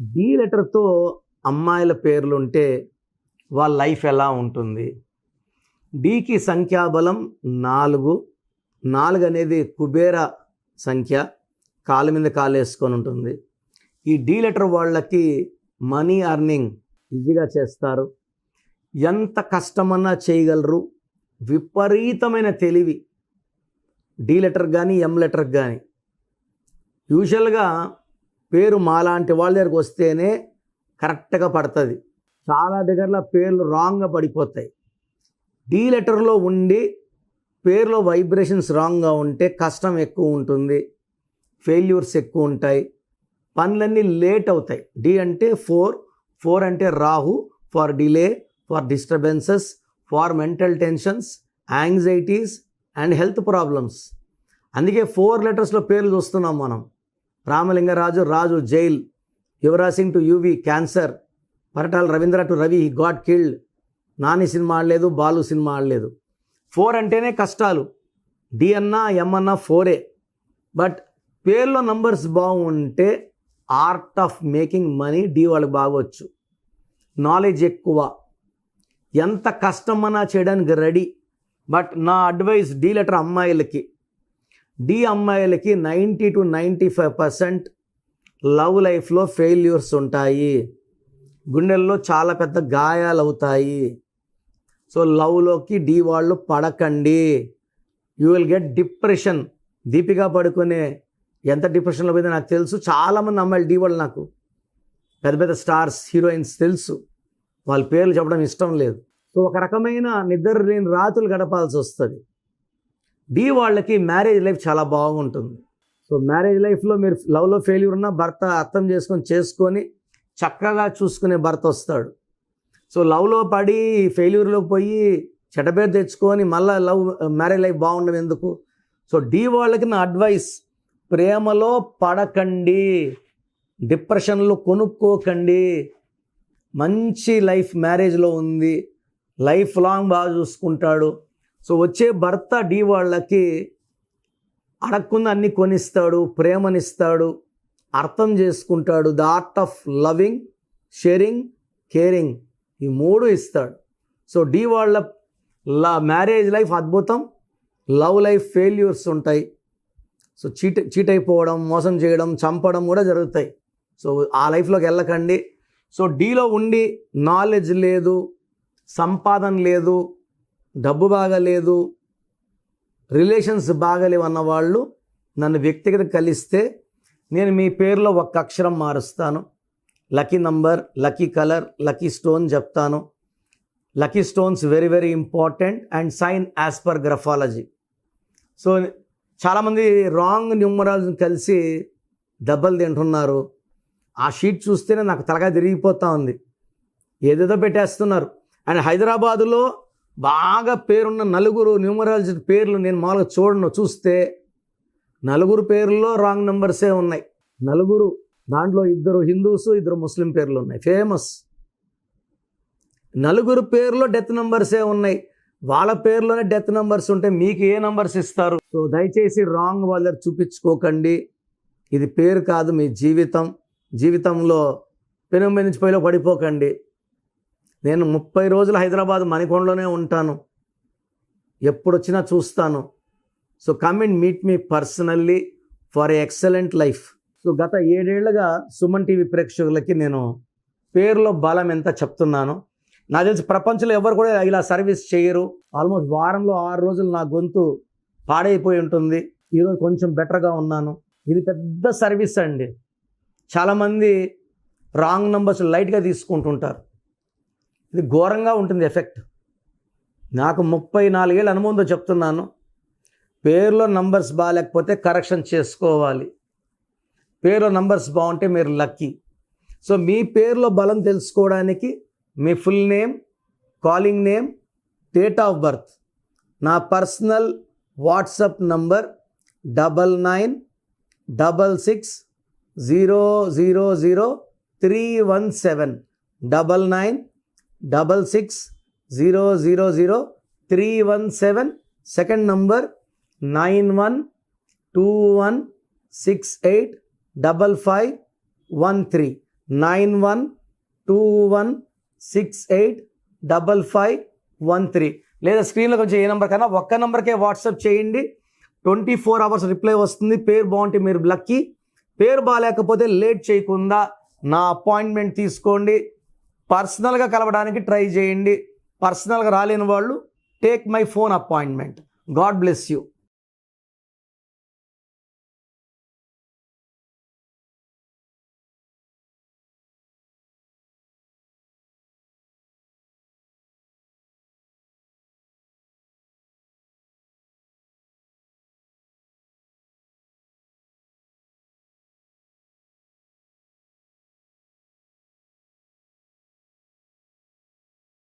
D లెటర్తో అమ్మాయిల పేర్లుంటే వాళ్ళ life ఎలా ఉంటుంది? డికి సంఖ్యాబలం 4. 4 అనేది కుబేర సంఖ్య, కాలు మీద కాలు వేసుకొని ఉంటుంది. ఈ డి లెటర్ వాళ్ళకి మనీ అర్నింగ్ ఈజీగా చేస్తారు, ఎంత కష్టమన్నా చేయగలరు, విపరీతమైన తెలివి డి లెటర్ కానీ ఎం లెటర్ కానీ. యూజువల్గా పేరు మాలాంటి వాళ్ళ దగ్గరకు వస్తేనే కరెక్ట్గా పడుతుంది. చాలా దగ్గరలో పేర్లు రాంగ్గా పడిపోతాయి. డి లెటర్లో ఉండి పేరులో వైబ్రేషన్స్ రాంగ్గా ఉంటే కష్టం ఎక్కువ ఉంటుంది, ఫెయిల్యూర్స్ ఎక్కువ ఉంటాయి, పనులన్నీ లేట్ అవుతాయి. డి అంటే 4 అంటే Rahu, for delay, for disturbances, for mental tensions, anxieties and health problems. అందుకే 4 లెటర్స్లో పేర్లు చూస్తున్నాం మనం. Ramalingaraju, Raju jail, Yuvraj Singh to Yuvi cancer, Paritala Ravindra to Ravi he got killed, Nani cinema ఆడలేదు, బాలు సినిమా ఆడలేదు. 4 అంటేనే కష్టాలు. డి అన్నా ఎం అన్నా 4. బట్ పేర్లో నంబర్స్ బాగుంటే art of making money D వాళ్ళకి బాగొచ్చు. నాలెడ్జ్ ఎక్కువ, ఎంత కష్టమన్నా చేయడానికి రెడీ. బట్ నా అడ్వైస్ డి లెటర్ అమ్మాయిలకి, డి అమ్మాయిలకి 90 to 95% లవ్ లైఫ్లో ఫెయిల్యూర్స్ ఉంటాయి, గుండెల్లో చాలా పెద్ద గాయాలు అవుతాయి. సో లవ్లోకి డి వాళ్ళు పడకండి, you will get depression. Deepika పడుకునే ఎంత డిప్రెషన్లో పోయిందో నాకు తెలుసు. చాలామంది అమ్మాయిలు డి వాళ్ళు నాకు పెద్ద పెద్ద స్టార్స్, హీరోయిన్స్ తెలుసు, వాళ్ళ పేర్లు చెప్పడం ఇష్టం లేదు. సో ఒక రకమైన నిద్ర లేని రాత్రులు గడపాల్సి వస్తుంది. డి వాళ్ళకి మ్యారేజ్ లైఫ్ చాలా బాగుంటుంది. సో మ్యారేజ్ లైఫ్లో మీరు లవ్లో ఫెయిల్యూర్ ఉన్నా భర్త అర్థం చేసుకొని చక్కగా చూసుకునే భర్త వస్తాడు. సో లవ్లో పడి ఫెయిల్యూర్లోకి పోయి చెడ్డపేరు తెచ్చుకొని మళ్ళీ మ్యారేజ్ లైఫ్ బాగుండదు ఎందుకు? సో డి వాళ్ళకి నా అడ్వైస్, ప్రేమలో పడకండి, డిప్రెషన్లో కొనుక్కోకండి. మంచి లైఫ్ మ్యారేజ్లో ఉంది, లైఫ్ లాంగ్ బాగా చూసుకుంటాడు. సో వచ్చే భర్త డి వాళ్ళకి అడగకుండా అన్నీ కొనిస్తాడు, ప్రేమనిస్తాడు, అర్థం చేసుకుంటాడు. The art of loving, sharing, caring, ఈ 3 ఇస్తాడు. సో డి వాళ్ళ మ్యారేజ్ లైఫ్ అద్భుతం, లవ్ లైఫ్ ఫెయిల్యూర్స్ ఉంటాయి. సో చీట్ అయిపోవడం, మోసం చేయడం, చంపడం కూడా జరుగుతాయి. సో ఆ లైఫ్లోకి వెళ్ళకండి. సో డీలో ఉండి నాలెడ్జ్ లేదు, సంపాదన లేదు, డబ్బు బాగాలేదు, రిలేషన్స్ బాగాలేవు అన్నవాళ్ళు నన్ను వ్యక్తిగత కలిస్తే నేను మీ పేరులో ఒక్క అక్షరం మారుస్తాను. Lucky number, lucky colour, lucky stone చెప్తాను. Lucky stones very very important and sign as per graphology. So చాలామంది రాంగ్ న్యూమరాలజీని కలిసి దెబ్బలు తింటున్నారు. ఆ షీట్ చూస్తేనే నాకు తలకాయ తిరిగిపోతూ ఉంది, ఏదేదో పెట్టేస్తున్నారు. అండ్ హైదరాబాదులో బాగా పేరున్న 4 న్యూమరాలజీ పేర్లు నేను మామూలుగా చూస్తే 4 పేర్లలో రాంగ్ నెంబర్సే ఉన్నాయి. 4, దాంట్లో 2 హిందూస్, 2 ముస్లిం పేర్లు ఉన్నాయి, ఫేమస్. 4 పేర్లో డెత్ నెంబర్సే ఉన్నాయి. వాళ్ళ పేర్లోనే డెత్ నెంబర్స్ ఉంటే మీకు ఏ నెంబర్స్ ఇస్తారు? సో దయచేసి రాంగ్ వాళ్ళ దగ్గర చూపించుకోకండి. ఇది పేరు కాదు, మీ జీవితం. జీవితంలో పెనుంబై నుంచి పైలో పడిపోకండి. నేను 30 రోజులు హైదరాబాద్ మణికొండలోనే ఉంటాను, ఎప్పుడు వచ్చినా చూస్తాను. So come and meet me personally for a excellent life. So గత 7 ఏళ్లుగా సుమన్ టీవీ ప్రేక్షకులకి నేను పేరులో బలం ఎంత చెప్తున్నాను. నాకు తెలిసి ప్రపంచంలో ఎవరు కూడా ఇలా సర్వీస్ చేయరు. ఆల్మోస్ట్ వారంలో 6 రోజులు నా గొంతు పాడైపోయి ఉంటుంది. ఈరోజు కొంచెం బెటర్గా ఉన్నాను. ఇది పెద్ద సర్వీస్ అండి. చాలామంది రాంగ్ నెంబర్స్ లైట్గా తీసుకుంటుంటారు, ఇది ఘోరంగా ఉంటుంది ఎఫెక్ట్. నాకు 34 ఏళ్ళ అనుభవంతో చెప్తున్నాను. పేరులో నంబర్స్ బాగాలేకపోతే కరెక్షన్ చేసుకోవాలి, పేరులో నంబర్స్ బాగుంటే మీరు లక్కీ. సో మీ పేరులో బలం తెలుసుకోవడానికి మీ full name, calling name, date of birth, నా personal WhatsApp number 9966000317 9966000317. Second number 9121685513. 9121685513 లేదా స్క్రీన్లో కొంచెం ఏ నెంబర్ కన్నా ఒక్క నెంబర్కే వాట్సాప్ చేయండి. 24 hours రిప్లై వస్తుంది. పేరు బాగుంటే మీరు లక్కీ, పేరు బాగాలేకపోతే లేట్ చేయకుండా నా అపాయింట్మెంట్ తీసుకోండి. పర్సనల్గా కలవడానికి ట్రై చేయండి. పర్సనల్గా రాలేని వాళ్ళు take my phone appointment. God bless you.